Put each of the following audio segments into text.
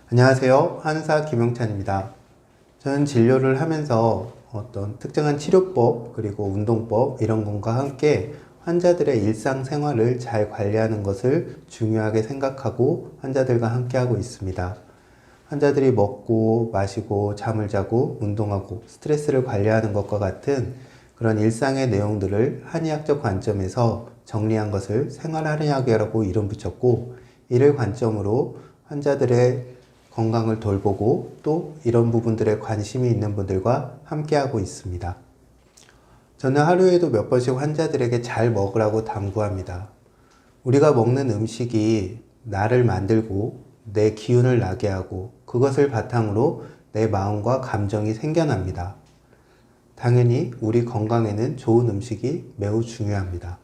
안녕하세요. 한의사 김영찬입니다. 저는 진료를 하면서 어떤 특정한 치료법 그리고 운동법 이런 것과 함께 환자들의 일상생활을 잘 관리하는 것을 중요하게 생각하고 환자들과 함께 하고 있습니다. 환자들이 먹고 마시고 잠을 자고 운동하고 스트레스를 관리하는 것과 같은 그런 일상의 내용들을 한의학적 관점에서 정리한 것을 생활한의학이라고 이름 붙였고, 이를 관점으로 환자들의 건강을 돌보고 또 이런 부분들에 관심이 있는 분들과 함께하고 있습니다. 저는 하루에도 몇 번씩 환자들에게 잘 먹으라고 당부합니다. 우리가 먹는 음식이 나를 만들고 내 기운을 나게 하고 그것을 바탕으로 내 마음과 감정이 생겨납니다. 당연히 우리 건강에는 좋은 음식이 매우 중요합니다.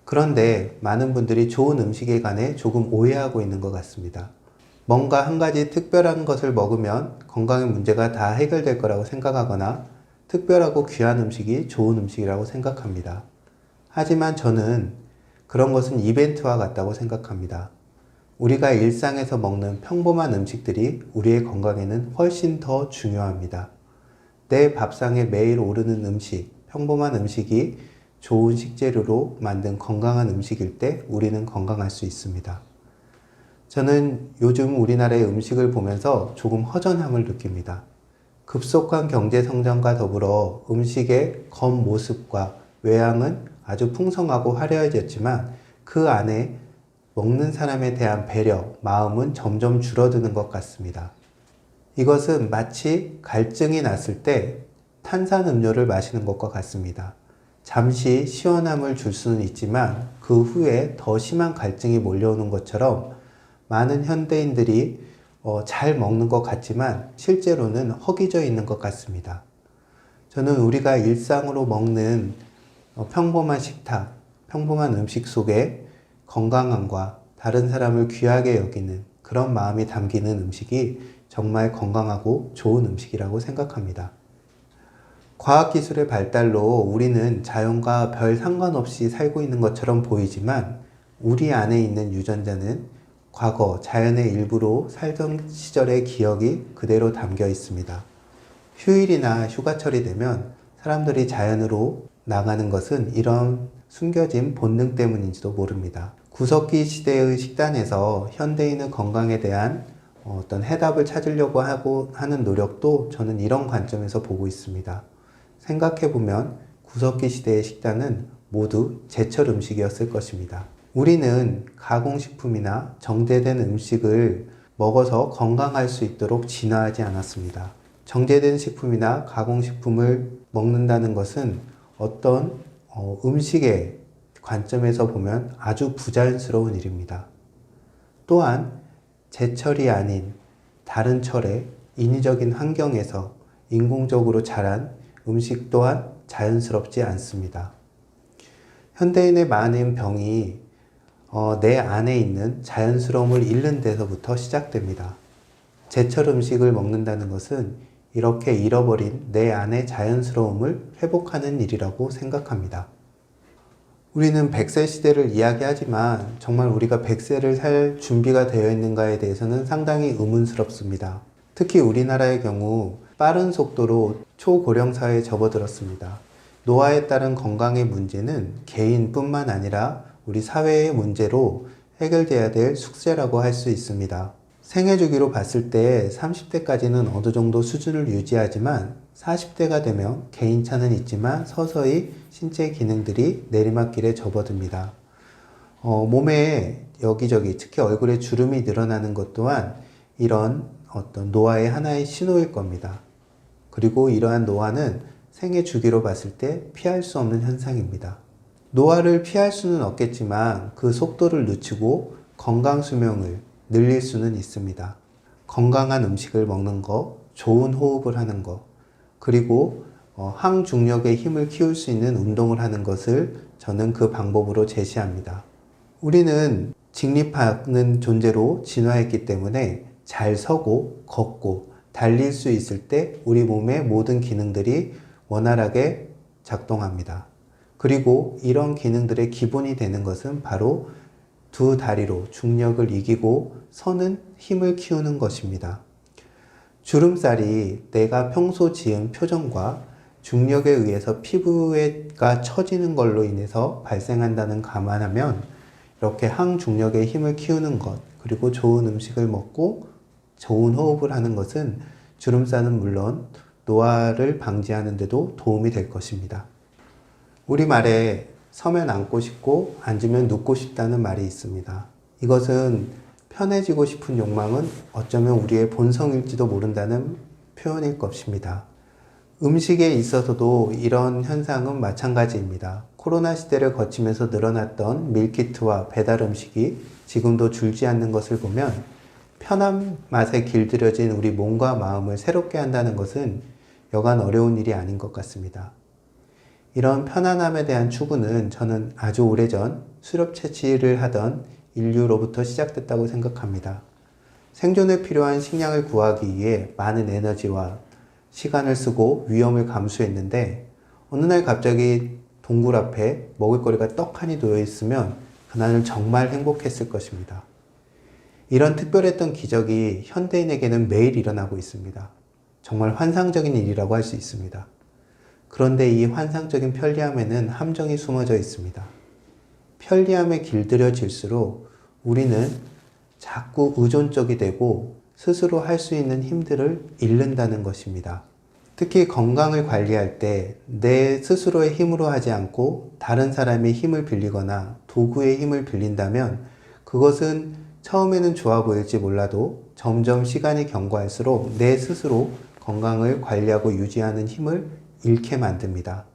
그런데 많은 분들이 좋은 음식에 관해 조금 오해하고 있는 것 같습니다. 뭔가 한 가지 특별한 것을 먹으면 건강의 문제가 다 해결될 거라고 생각하거나 특별하고 귀한 음식이 좋은 음식이라고 생각합니다. 하지만 저는 그런 것은 이벤트와 같다고 생각합니다. 우리가 일상에서 먹는 평범한 음식들이 우리의 건강에는 훨씬 더 중요합니다. 내 밥상에 매일 오르는 음식, 평범한 음식이 좋은 식재료로 만든 건강한 음식일 때 우리는 건강할 수 있습니다. 저는 요즘 우리나라의 음식을 보면서 조금 허전함을 느낍니다. 급속한 경제 성장과 더불어 음식의 겉모습과 외양은 아주 풍성하고 화려해졌지만 그 안에 먹는 사람에 대한 배려, 마음은 점점 줄어드는 것 같습니다. 이것은 마치 갈증이 났을 때 탄산음료를 마시는 것과 같습니다. 잠시 시원함을 줄 수는 있지만 그 후에 더 심한 갈증이 몰려오는 것처럼 많은 현대인들이 잘 먹는 것 같지만 실제로는 허기져 있는 것 같습니다. 저는 우리가 일상으로 먹는 평범한 식탁, 평범한 음식 속에 건강함과 다른 사람을 귀하게 여기는 그런 마음이 담기는 음식이 정말 건강하고 좋은 음식이라고 생각합니다. 과학기술의 발달로 우리는 자연과 별 상관없이 살고 있는 것처럼 보이지만 우리 안에 있는 유전자는 과거 자연의 일부로 살던 시절의 기억이 그대로 담겨 있습니다. 휴일이나 휴가철이 되면 사람들이 자연으로 나가는 것은 이런 숨겨진 본능 때문인지도 모릅니다. 구석기 시대의 식단에서 현대인의 건강에 대한 어떤 해답을 찾으려고 하는 노력도 저는 이런 관점에서 보고 있습니다. 생각해보면 구석기 시대의 식단은 모두 제철 음식이었을 것입니다. 우리는 가공식품이나 정제된 음식을 먹어서 건강할 수 있도록 진화하지 않았습니다. 정제된 식품이나 가공식품을 먹는다는 것은 어떤 음식의 관점에서 보면 아주 부자연스러운 일입니다. 또한 제철이 아닌 다른 철의 인위적인 환경에서 인공적으로 자란 음식 또한 자연스럽지 않습니다. 현대인의 많은 병이 내 안에 있는 자연스러움을 잃는 데서부터 시작됩니다. 제철 음식을 먹는다는 것은 이렇게 잃어버린 내 안의 자연스러움을 회복하는 일이라고 생각합니다. 우리는 100세 시대를 이야기하지만 정말 우리가 100세를 살 준비가 되어 있는가에 대해서는 상당히 의문스럽습니다. 특히 우리나라의 경우 빠른 속도로 초고령사회에 접어들었습니다. 노화에 따른 건강의 문제는 개인뿐만 아니라 우리 사회의 문제로 해결돼야 될 숙제라고 할 수 있습니다. 생애 주기로 봤을 때 30대까지는 어느 정도 수준을 유지하지만 40대가 되면 개인차는 있지만 서서히 신체 기능들이 내리막길에 접어듭니다. 몸에 여기저기 특히 얼굴에 주름이 늘어나는 것 또한 이런 어떤 노화의 하나의 신호일 겁니다. 그리고 이러한 노화는 생애 주기로 봤을 때 피할 수 없는 현상입니다. 노화를 피할 수는 없겠지만 그 속도를 늦추고 건강 수명을 늘릴 수는 있습니다. 건강한 음식을 먹는 것, 좋은 호흡을 하는 것, 그리고 항중력의 힘을 키울 수 있는 운동을 하는 것을 저는 그 방법으로 제시합니다. 우리는 직립하는 존재로 진화했기 때문에 잘 서고 걷고 달릴 수 있을 때 우리 몸의 모든 기능들이 원활하게 작동합니다. 그리고 이런 기능들의 기본이 되는 것은 바로 두 다리로 중력을 이기고 서는 힘을 키우는 것입니다. 주름살이 내가 평소 지은 표정과 중력에 의해서 피부가 처지는 걸로 인해서 발생한다는 감안하면 이렇게 항중력의 힘을 키우는 것, 그리고 좋은 음식을 먹고 좋은 호흡을 하는 것은 주름살은 물론 노화를 방지하는 데도 도움이 될 것입니다. 우리말에 서면 앉고 싶고 앉으면 눕고 싶다는 말이 있습니다. 이것은 편해지고 싶은 욕망은 어쩌면 우리의 본성일지도 모른다는 표현일 것입니다. 음식에 있어서도 이런 현상은 마찬가지입니다. 코로나 시대를 거치면서 늘어났던 밀키트와 배달 음식이 지금도 줄지 않는 것을 보면 편한 맛에 길들여진 우리 몸과 마음을 새롭게 한다는 것은 여간 어려운 일이 아닌 것 같습니다. 이런 편안함에 대한 추구는 저는 아주 오래전 수렵 채취를 하던 인류로부터 시작됐다고 생각합니다. 생존에 필요한 식량을 구하기 위해 많은 에너지와 시간을 쓰고 위험을 감수했는데 어느 날 갑자기 동굴 앞에 먹을거리가 떡하니 놓여 있으면 그날은 정말 행복했을 것입니다. 이런 특별했던 기적이 현대인에게는 매일 일어나고 있습니다. 정말 환상적인 일이라고 할 수 있습니다. 그런데 이 환상적인 편리함에는 함정이 숨어져 있습니다. 편리함에 길들여질수록 우리는 자꾸 의존적이 되고 스스로 할 수 있는 힘들을 잃는다는 것입니다. 특히 건강을 관리할 때 내 스스로의 힘으로 하지 않고 다른 사람의 힘을 빌리거나 도구의 힘을 빌린다면 그것은 처음에는 좋아 보일지 몰라도 점점 시간이 경과할수록 내 스스로 건강을 관리하고 유지하는 힘을 잃게 만듭니다.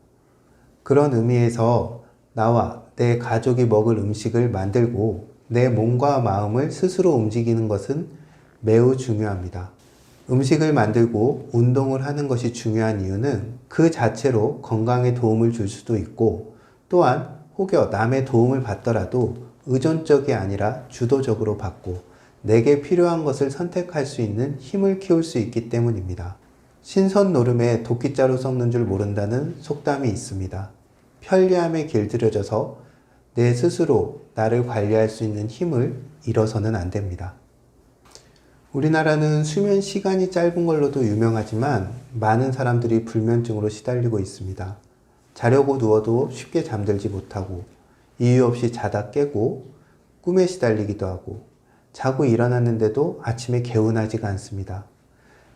그런 의미에서 나와 내 가족이 먹을 음식을 만들고 내 몸과 마음을 스스로 움직이는 것은 매우 중요합니다. 음식을 만들고 운동을 하는 것이 중요한 이유는 그 자체로 건강에 도움을 줄 수도 있고 또한 혹여 남의 도움을 받더라도 의존적이 아니라 주도적으로 받고 내게 필요한 것을 선택할 수 있는 힘을 키울 수 있기 때문입니다. 신선 노름에 도끼자루 썩는 줄 모른다는 속담이 있습니다. 편리함에 길들여져서 내 스스로 나를 관리할 수 있는 힘을 잃어서는 안 됩니다. 우리나라는 수면 시간이 짧은 걸로도 유명하지만 많은 사람들이 불면증으로 시달리고 있습니다. 자려고 누워도 쉽게 잠들지 못하고 이유 없이 자다 깨고 꿈에 시달리기도 하고 자고 일어났는데도 아침에 개운하지가 않습니다.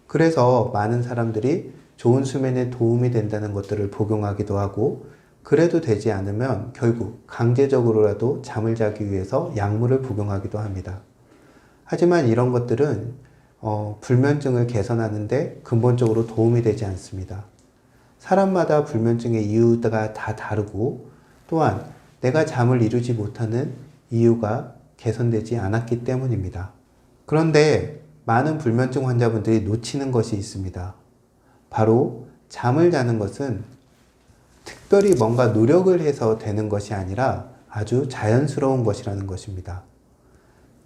그래서 많은 사람들이 좋은 수면에 도움이 된다는 것들을 복용하기도 하고 그래도 되지 않으면 결국 강제적으로라도 잠을 자기 위해서 약물을 복용하기도 합니다. 하지만 이런 것들은 불면증을 개선하는데 근본적으로 도움이 되지 않습니다. 사람마다 불면증의 이유가 다 다르고 또한 내가 잠을 이루지 못하는 이유가 개선되지 않았기 때문입니다. 그런데 많은 불면증 환자분들이 놓치는 것이 있습니다. 바로 잠을 자는 것은 특별히 뭔가 노력을 해서 되는 것이 아니라 아주 자연스러운 것이라는 것입니다.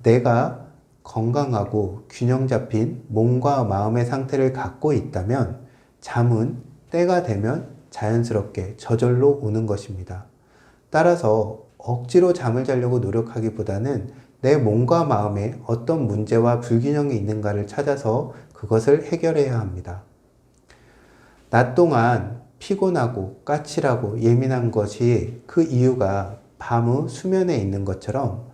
내가 건강하고 균형 잡힌 몸과 마음의 상태를 갖고 있다면 잠은 때가 되면 자연스럽게 저절로 오는 것입니다. 따라서 억지로 잠을 자려고 노력하기보다는 내 몸과 마음에 어떤 문제와 불균형이 있는가를 찾아서 그것을 해결해야 합니다. 낮 동안 피곤하고 까칠하고 예민한 것이 그 이유가 밤의 수면에 있는 것처럼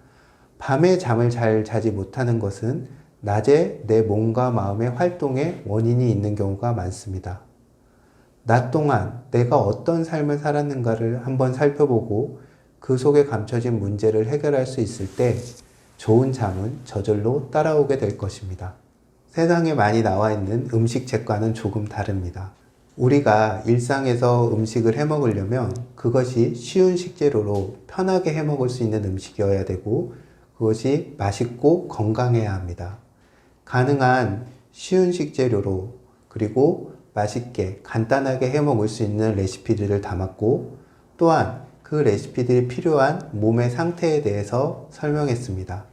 밤에 잠을 잘 자지 못하는 것은 낮에 내 몸과 마음의 활동에 원인이 있는 경우가 많습니다. 낮 동안 내가 어떤 삶을 살았는가를 한번 살펴보고 그 속에 감춰진 문제를 해결할 수 있을 때 좋은 잠은 저절로 따라오게 될 것입니다. 세상에 많이 나와 있는 음식책과는 조금 다릅니다. 우리가 일상에서 음식을 해 먹으려면 그것이 쉬운 식재료로 편하게 해 먹을 수 있는 음식이어야 되고 그것이 맛있고 건강해야 합니다. 가능한 쉬운 식재료로 그리고 맛있게 간단하게 해 먹을 수 있는 레시피들을 담았고 또한 그 레시피들이 필요한 몸의 상태에 대해서 설명했습니다.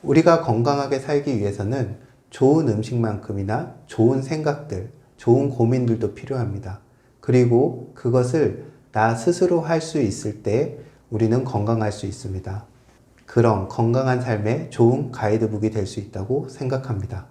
우리가 건강하게 살기 위해서는 좋은 음식만큼이나 좋은 생각들, 좋은 고민들도 필요합니다. 그리고 그것을 나 스스로 할 수 있을 때 우리는 건강할 수 있습니다. 그런 건강한 삶의 좋은 가이드북이 될 수 있다고 생각합니다.